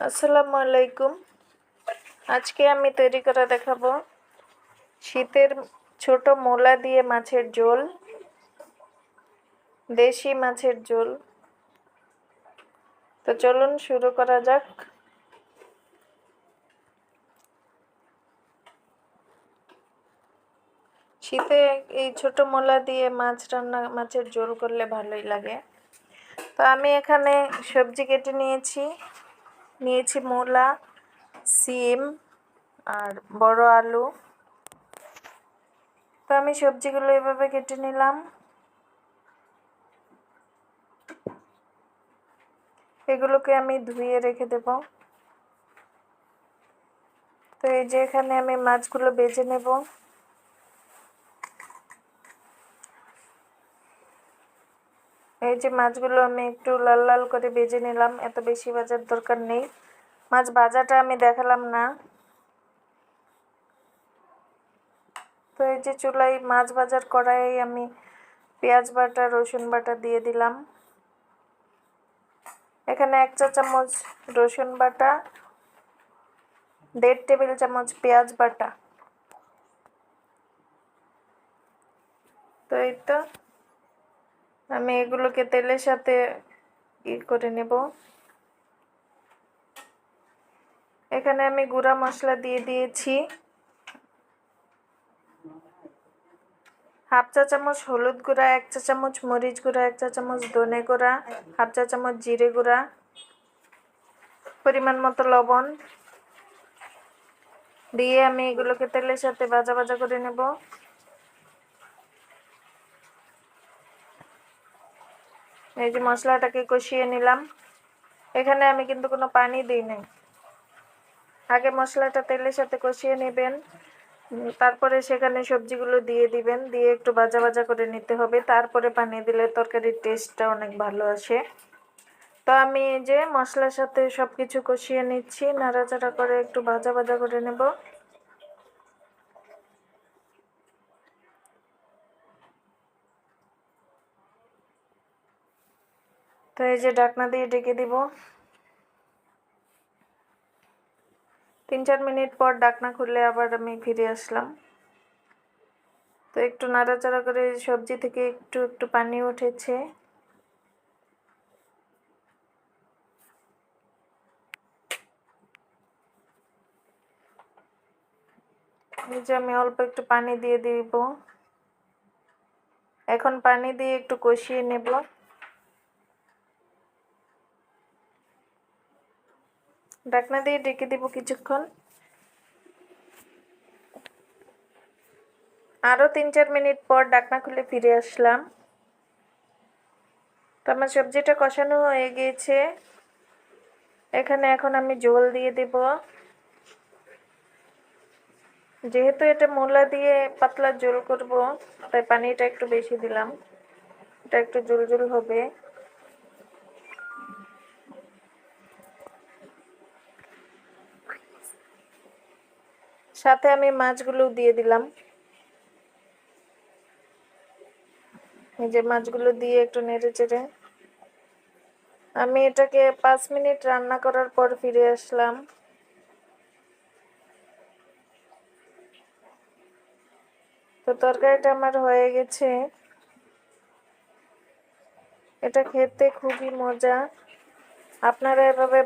আসসালামু আলাইকুম। আজকে আমি তৈরি করে দেখাবো শীতের ছোট মূলা দিয়ে মাছের ঝোল, দেশি মাছের ঝোল। তো চলুন শুরু করা যাক। শীতে এই ছোট মূলা দিয়ে মাছের ঝোল করলে ভালোই লাগে। তো আমি এখানে সবজি কেটে নিয়েছি মূলা, সিম আর বড় আলু। তো আমি সবজিগুলো এভাবে কেটে নিলাম। এগুলোকে আমি ধুয়ে রেখে দেব। তো এই যে এখানে আমি মাছগুলো ভেজে নেব। এই যে মাছগুলো আমি একটু লাল লাল করে ভেজে নিলাম, এত বেশি ভাজার দরকার নেই। মাছ ভাজাটা আমি দেখালাম না। তো এই যে চুলায় মাছ ভাজার কড়াইয়ে আমি পেঁয়াজ বাটা, রসুন বাটা দিয়ে দিলাম। এখানে 1 চা চামচ রসুন বাটা, 1.5 টেবিল চামচ পেঁয়াজ বাটা। তো এই তো আমি এগুলোকে তেলের সাথে করে নেব। এখানে আমি গুঁড়া মশলা দিয়ে দিয়েছি। 1/2 চা চামচ হলুদ গুঁড়া, 1 চা চামচ মরিচ গুঁড়া, 1 চা চামচ ধনে গুঁড়া, 1/2 চা চামচ জিরে গুঁড়া, পরিমাণ মতো লবণ দিয়ে আমি এগুলোকে তেলের সাথে ভাজা করে নেব। এই যে মশলাটাকে কষিয়ে নিলাম। এখানে আমি কিন্তু কোনো পানি দিই নাই। আগে মশলাটা তেলের সাথে কষিয়ে নেবেন, তারপরে সেখানে সবজিগুলো দিয়ে দিবেন, দিয়ে একটু ভাজা করে নিতে হবে। তারপরে পানি দিলে তরকারির টেস্টটা অনেক ভালো আসে। তো আমি এই যে মশলার সাথে সব কিছু কষিয়ে নিচ্ছি, নাড়াচাড়া করে একটু ভাজা করে নেব। তো এই যে ঢাকনা দিয়ে ঢেকে দিব। 3-4 মিনিট পর ঢাকনা খুলে আবার আমি ফিরে আসলাম। তো একটু নাড়াচাড়া করে সবজি থেকে একটু পানি উঠেছে। এই যে আমি অল্প একটু পানি দিয়ে দিব। এখন পানি দিয়ে একটু কষিয়ে নেব। ঢাকনা দিয়ে ঢেকে দিব কিছুক্ষণ। আরও 3-4 মিনিট পর ঢাকনা খুলে ফিরে আসলাম। তো আমার সবজিটা কষানো হয়ে গিয়েছে। এখানে এখন আমি ঝোল দিয়ে দেব। যেহেতু এটা মূলা দিয়ে পাতলা ঝোল করব, তাই পানিটা একটু বেশি দিলাম। এটা একটু ঝোল হবে। সাথে আমি মাছগুলো দিয়ে দিলাম। এই যে মাছগুলো দিয়ে একটু নেড়েচেড়ে আমি এটাকে 5 মিনিট রান্না করার পর ফিরে আসলাম। তো তরকারিটা আমার হয়ে গেছে। এটা খেতে খুবই মজা। আপনারা এভাবে